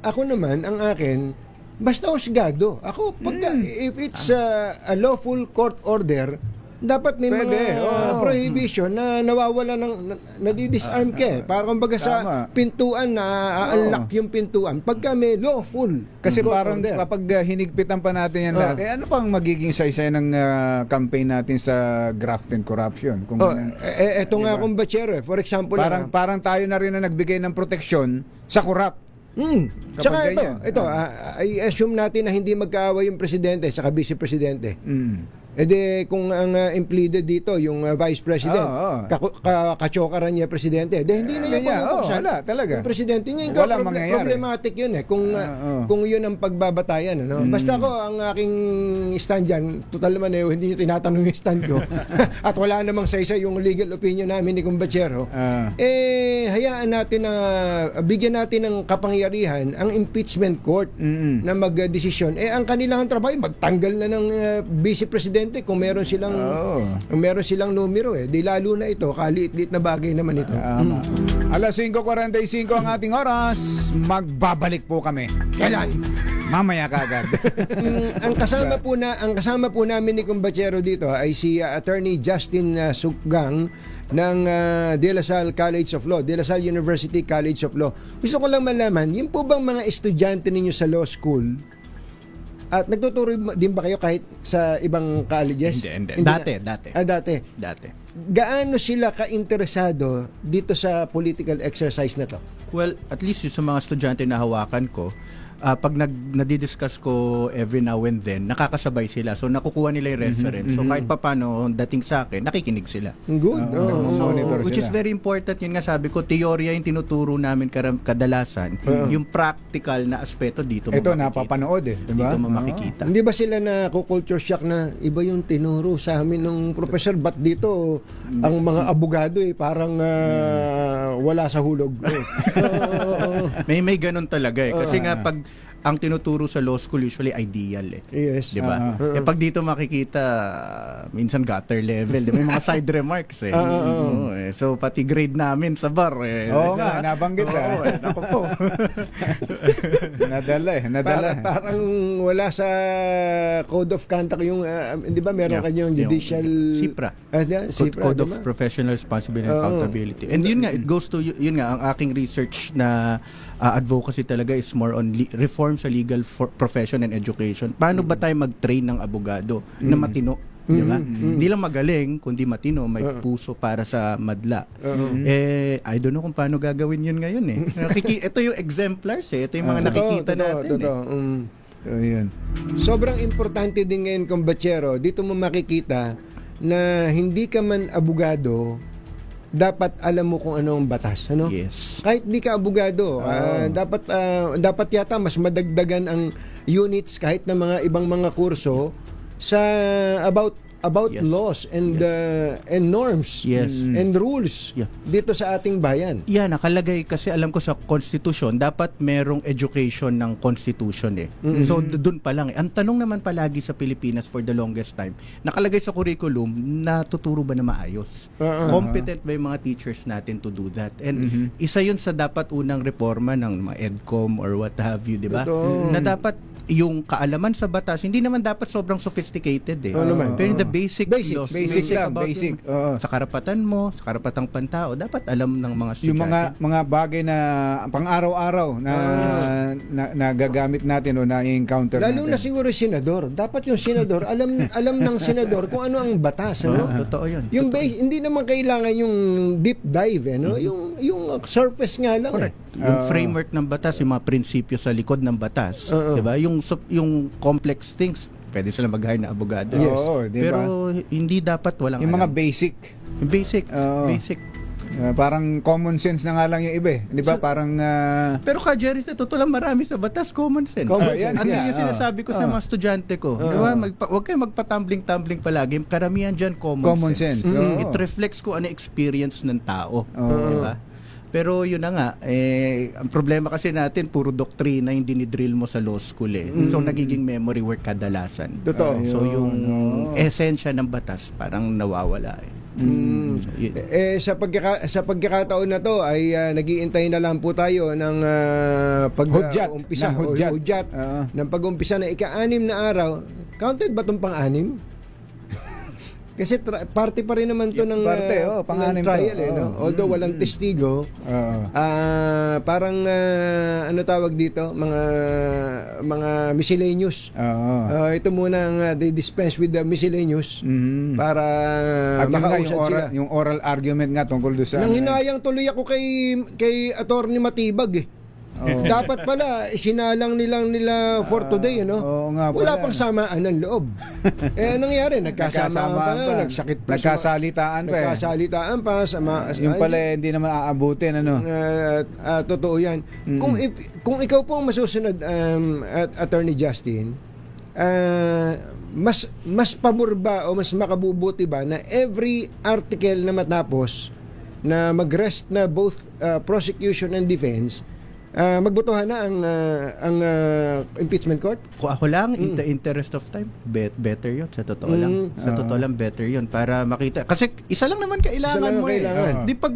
Speaker 3: ako naman, ang akin, basta husgado. Ako, pagka, if it's a lawful court order, dapat may
Speaker 1: Pwede,
Speaker 3: mga prohibition na nawawala nadidisarm ka. Para kumbaga sa
Speaker 1: Tama.
Speaker 3: pintuan na unlock yung pintuan. Pagka may lawful
Speaker 1: Kasi
Speaker 3: court
Speaker 1: parang
Speaker 3: order.
Speaker 1: kapag hinigpitan pa natin yan dati, ano pang magiging saysay ng campaign natin sa graft and corruption? Kung
Speaker 3: Eto nga kung bachero for example,
Speaker 1: parang tayo na rin na nagbigay ng proteksyon sa corrupt.
Speaker 3: Tsaka
Speaker 1: ganyan.
Speaker 3: ito, I assume natin na hindi magkaaway yung presidente sa vice-presidente. Kung ang impleaded dito yung vice president, kachokaran niya presidente, hindi na niya pabubuksan.
Speaker 1: Wala, talaga.
Speaker 3: Yung presidente niya,
Speaker 1: Walang mangyayari.
Speaker 3: problematic yun kung yun ang pagbabatayan. Ano? Basta ko, ang aking stand dyan, total naman hindi niyo tinatanong yung stand ko, at wala namang saysay yung legal opinion namin ni Kumbachero, hayaan natin na bigyan natin ng kapangyarihan ang impeachment court na magdesisyon. Ang kanilang trabaho, magtanggal na ng vice-presidente kung meron silang numero di lalo na ito, kaliit-liit na bagay naman ito.
Speaker 1: Alas 5:45 ang ating oras. Magbabalik po kami.
Speaker 3: Kailan?
Speaker 1: Mamaya kaagad.
Speaker 3: ang kasama po namin ni Kumbachero dito ay si Attorney Justin Sukgang ng De La Salle College of Law, De La Salle University College of Law. Gusto ko lang malaman, yun po bang mga estudyante ninyo sa law school, at nagtuturo din ba kayo kahit sa ibang colleges?
Speaker 2: Hindi. Dati.
Speaker 3: Dati. Gaano sila ka-interesado dito sa political exercise na to?
Speaker 2: Well, at least yung sa mga estudyante na hawakan ko, pag nadidiscuss ko every now and then, nakakasabay sila. So, nakukuha nila yung reference. So, kahit papano, dating sa akin, nakikinig sila.
Speaker 3: Good.
Speaker 2: So,
Speaker 1: Monitor
Speaker 2: which
Speaker 1: sila.
Speaker 2: is very important. Yun nga sabi ko, teorya yung tinuturo namin kadalasan. Yung practical na aspeto dito
Speaker 1: Ito,
Speaker 2: makikita.
Speaker 1: napapanood
Speaker 2: Dito mo makikita.
Speaker 3: Hindi ba sila na culture shock na iba yung tinuro sa amin ng professor, ba't dito ang mga abogado parang wala sa hulog?
Speaker 2: May ganun talaga Kasi nga pag ang tinuturo sa law school usually ideal
Speaker 3: Yes.
Speaker 2: Di ba? Pag dito makikita minsan gutter level, may mga side remarks Oo, So pati grade namin sa bar
Speaker 1: Oo nga, nabanggit
Speaker 2: Ako po.
Speaker 1: Nadala.
Speaker 3: Parang wala sa code of conduct yung di ba meron kanyang judicial
Speaker 2: CIPRA.
Speaker 3: CIPRA,
Speaker 2: Code of
Speaker 3: diba?
Speaker 2: Professional Responsibility and Accountability. And yun nga, it goes to yun nga ang aking research na advocacy talaga is more on reform sa legal profession and education. Paano ba tayo mag-train ng abogado na matino? Diba? Hindi lang magaling, kundi matino, may puso para sa madla. I don't know kung paano gagawin yun ngayon Ito yung exemplars Ito yung mga nakikita natin
Speaker 1: Ayun.
Speaker 3: Sobrang importante din ngayon, Kumbachero, dito mo makikita na hindi ka man abogado, dapat alam mo kung ano ang batas, ano?
Speaker 2: Yes.
Speaker 3: Kahit di ka abogado, dapat yata mas madagdagan ang units kahit na mga ibang mga kurso sa about
Speaker 2: Yes.
Speaker 3: laws and norms
Speaker 2: Yes.
Speaker 3: and rules
Speaker 2: Yeah.
Speaker 3: dito sa ating bayan.
Speaker 2: Yeah, nakalagay kasi alam ko sa Constitution, dapat merong education ng Constitution eh. So doon pa lang eh. Ang tanong naman palagi sa Pilipinas for the longest time, nakalagay sa curriculum, natuturo ba na maayos? Competent ba yung mga teachers natin to do that? And isa yun sa dapat unang reforma ng mga EDCOM or what have you, di ba?
Speaker 3: Totoo.
Speaker 2: Na dapat yung kaalaman sa batas, hindi naman dapat sobrang sophisticated eh.
Speaker 3: Oo naman.
Speaker 2: Pero the basic
Speaker 3: Basic.
Speaker 2: laws,
Speaker 1: Basic lang,
Speaker 2: about
Speaker 1: basic.
Speaker 2: yung-
Speaker 1: Oo.
Speaker 2: sa karapatan mo, sa karapatang pantao, dapat alam ng mga estudyante.
Speaker 1: Yung mga bagay na pang-araw-araw na gagamit natin o na-encounter
Speaker 3: Lalo
Speaker 1: natin.
Speaker 3: na siguro senador. Dapat yung senador, alam ng senador kung ano ang batas, ano?
Speaker 2: Totoo yun.
Speaker 3: Yung hindi naman kailangan yung deep dive, no? Yung surface nga lang.
Speaker 2: Correct. Yung framework ng batas, yung mga prinsipyo sa likod ng batas, 'di ba? Yung complex things, pwede sila mag-hire na abogado.
Speaker 1: Yes. Oo, 'di ba?
Speaker 2: Pero hindi dapat walang
Speaker 1: Yung mga
Speaker 2: alam.
Speaker 1: basic.
Speaker 2: Yung basic,
Speaker 1: Oo.
Speaker 2: basic.
Speaker 1: Parang common sense na nga lang yung iba eh. Di ba? Parang
Speaker 2: Pero ka Jerry, sa totoo lang marami sa batas common sense.
Speaker 3: Common
Speaker 1: sense,
Speaker 2: Ano
Speaker 1: yeah.
Speaker 2: yung sinasabi ko sa mga estudyante ko, 'di ba? Huwag kayong magpa-tumbling-tumbling palagi. Karamihan diyan common sense.
Speaker 1: Oo.
Speaker 2: It reflects ko ano experience ng tao,
Speaker 1: Oo.
Speaker 2: 'di ba? Pero yun na nga, ang problema kasi natin, puro doktrina yung dinidrill mo sa law school eh. So nagiging memory work kadalasan.
Speaker 3: Totoo.
Speaker 2: So yung
Speaker 1: Ayun, oo.
Speaker 2: esensya ng batas parang nawawala eh. So, yun.
Speaker 3: Sa pagkakataon na to ay nag-iintay na lang po tayo ng
Speaker 1: Hudyat.
Speaker 3: pag-umpisa
Speaker 1: Ng hudyat. Oo.
Speaker 3: ng pag-umpisa na ika-6 na araw. Counted ba tong pang-6? Kasi parte pa rin naman to ng
Speaker 1: Parte,
Speaker 3: ng
Speaker 1: pang-anim to.
Speaker 3: trial eh, no?
Speaker 1: Oo.
Speaker 3: Although walang testigo,
Speaker 1: Oo.
Speaker 3: parang ano tawag dito, mga miscellaneous.
Speaker 1: Oo.
Speaker 3: Ito muna ang they dispense with the miscellaneous
Speaker 1: Mhm.
Speaker 3: para
Speaker 1: At yun nga,
Speaker 3: makausad sila.
Speaker 1: yung oral argument nga tungkol doon sa
Speaker 3: Nang hinayang tuloy ako kay Attorney Matibag eh.
Speaker 1: Oo.
Speaker 3: Dapat pala isinalang nila for today, ano?
Speaker 1: Oo nga pala.
Speaker 3: Wala pang samaan ng loob. Anong nangyari? Nagkasamaan pa, nagsakit pa.
Speaker 1: Nagkasalitaan pa eh.
Speaker 3: Nagkasalitaan pa
Speaker 1: Yung pala eh, hindi naman aabutin ano.
Speaker 3: Totoo 'yan. Kung ikaw po ang masusunod Attorney Justin, mas pabor ba o mas makabubuti ba na every article na matapos na mag-rest na both prosecution and defense magbotohan na ang impeachment court?
Speaker 2: Kung ako lang, in the interest of time, better yun. Sa totoo lang. Sa totoo lang, better yun. Para makita. Kasi isa lang naman kailangan
Speaker 3: Isa lang
Speaker 2: mo
Speaker 3: kailangan.
Speaker 2: eh. Di pag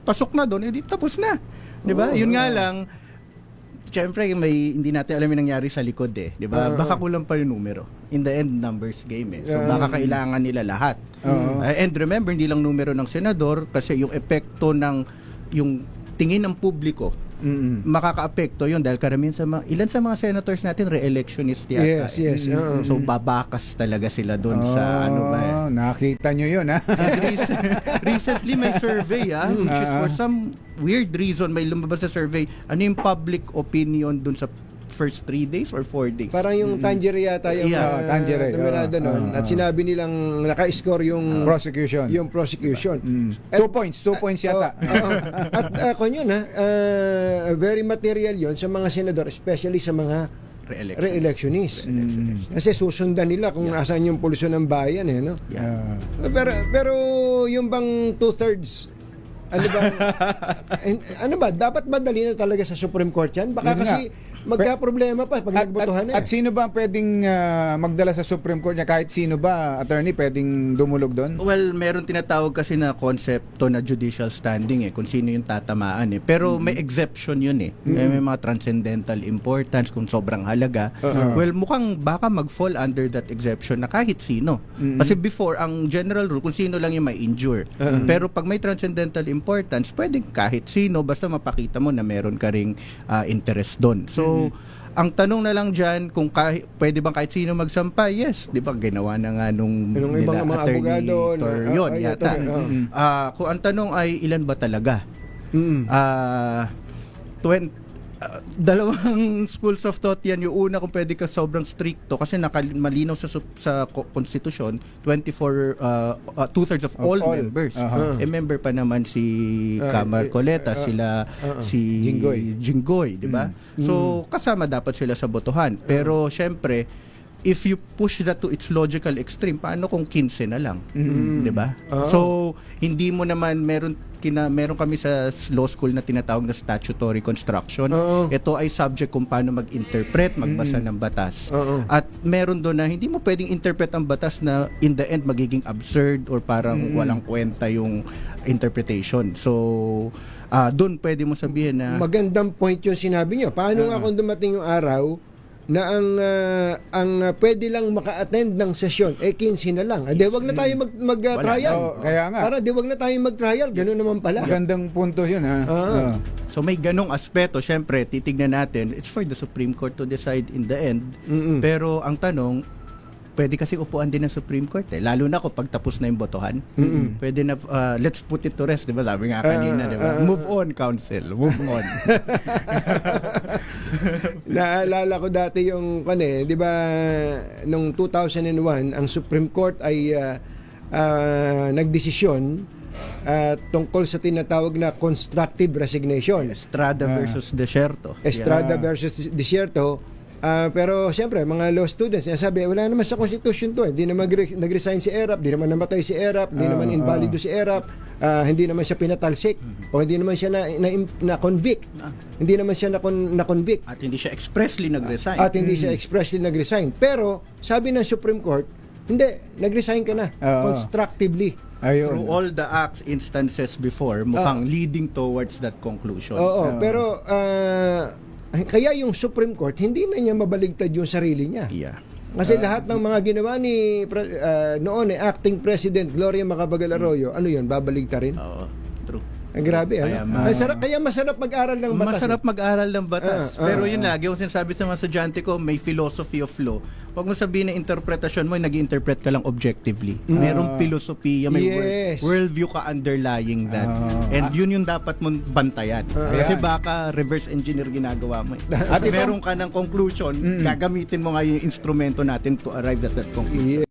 Speaker 2: pasok na doon, edi tapos na. Di ba? Yun nga lang, syempre, hindi natin alam yung nangyari sa likod eh. Di ba? Baka kulang pa yung numero. In the end, numbers game eh. So baka kailangan nila lahat. And remember, hindi lang numero ng senador kasi yung epekto ng yung tingin ng publiko makakaapekto yun dahil karamihan ilan sa mga senators natin re-electionist yata.
Speaker 3: Yes.
Speaker 2: So babakas talaga sila doon sa ano ba eh.
Speaker 1: Nakita nyo yun ha.
Speaker 2: And recently may survey which is for some weird reason may lumabas sa survey ano yung public opinion doon sa first 3 days or 4 days.
Speaker 3: Parang yung Tangier yata yung
Speaker 2: Yeah,
Speaker 1: Tangier,
Speaker 3: nominado nun. At sinabi nilang naka-score yung
Speaker 1: Prosecution.
Speaker 3: yung prosecution.
Speaker 1: 2 points yata.
Speaker 3: At kung yun very material yun sa mga senador, especially sa mga re-electionists. Kasi susundan nila kung asan yung polusyon ng bayan no?
Speaker 2: Yeah.
Speaker 3: Pero yung bang 2/3 ano ba dapat ba dali na talaga sa Supreme Court yan? Baka
Speaker 1: Yun
Speaker 3: kasi magka-problema pa pag nagbotohan na.
Speaker 1: At sino ba ang pwedeng magdala sa Supreme Court niya? Kahit sino ba, attorney, pwedeng dumulog doon?
Speaker 2: Well, meron tinatawag kasi na konsepto na judicial standing kung sino yung tatamaan Pero may exception yun May mga transcendental importance kung sobrang halaga. Well, mukhang baka mag-fall under that exception na kahit sino. Kasi before, ang general rule, kung sino lang yung may injure. Pero pag may transcendental importance, pwedeng kahit sino, basta mapakita mo na meron ka ring interest doon. So, ang tanong na lang dyan, kung pwede bang kahit sino magsampa? Yes, di ba? Ginawa na nga nung
Speaker 3: ibang mga abogado
Speaker 2: yun, yata. Kung ang tanong ay ilan ba talaga? Dalawang schools of thought yan. Yung una, kung pwede ka sobrang stricto kasi malinaw sa konstitusyon, 2/3 of all members. Member pa naman si Marcoleta, sila si Jinggoy, di ba? So kasama dapat sila sa botohan. Pero syempre, if you push that to its logical extreme, paano kung 15 na lang? 'Di ba? So hindi mo naman meron kami sa law school na tinatawag na statutory construction. Ito ay subject kung paano mag-interpret, magbasa ng batas. At meron doon na hindi mo pwedeng interpret ang batas na in the end magiging absurd or parang walang kwenta yung interpretation. So doon pwede mo sabihin na
Speaker 3: Magandang point yung sinabi niyo. Paano nga kung dumating yung araw na ang pwede lang maka-attend ng sesyon 15 na lang. Di wag na tayo mag-trial.
Speaker 1: Kaya nga.
Speaker 3: Para di wag na tayo mag-trial, ganoon naman pala.
Speaker 1: Magandang punto yun, ha?
Speaker 2: So may ganong aspeto, syempre titignan natin, it's for the Supreme Court to decide in the end. Pero ang tanong, pwede kasi upuan din ng Supreme Court lalo na kung pagtapos na yung botohan. Pwede na let's put it to rest, 'di ba? Sabi nga kanina, 'di ba? Move on, council. Move on.
Speaker 3: Naalala ko dati yung 'di ba, nung 2001 ang Supreme Court ay nagdesisyon tungkol sa tinatawag na constructive resignation.
Speaker 2: Estrada versus Desierto.
Speaker 3: Estrada versus Desierto. Pero siyempre, mga law students, sabi, wala naman sa Constitution to. Hindi naman nag-resign si Erap, hindi naman namatay si Erap, hindi naman invalido si Erap, hindi naman siya pinatalsik, o hindi naman siya na-convict. Hindi naman siya na-convict.
Speaker 2: At hindi siya expressly nag-resign.
Speaker 3: Pero, sabi ng Supreme Court, hindi, nag-resign ka na. Constructively.
Speaker 1: Ayun.
Speaker 2: Through all the acts, instances before, mukhang leading towards that conclusion.
Speaker 3: Pero kaya yung Supreme Court hindi na niya mabaligtad yung sarili niya. Kasi lahat ng mga ginawa ni noon acting President Gloria Macapagal Arroyo, ano yun, babaligtarin?
Speaker 2: Oo, true.
Speaker 3: Ang grabe, kaya masarap mag-aral ng batas.
Speaker 2: Masarap mag-aral ng batas. Pero yun lagi yung sinasabi sa mga estudyante ko, may philosophy of law. Huwag mo sabihin na interpretasyon mo, nag-interpret ka lang objectively. Merong philosophy, may worldview ka underlying that. And yun yung dapat mong bantayan. Kasi baka reverse engineer ginagawa mo. At meron ka ng conclusion, gagamitin mo nga yung instrumento natin to arrive at that conclusion.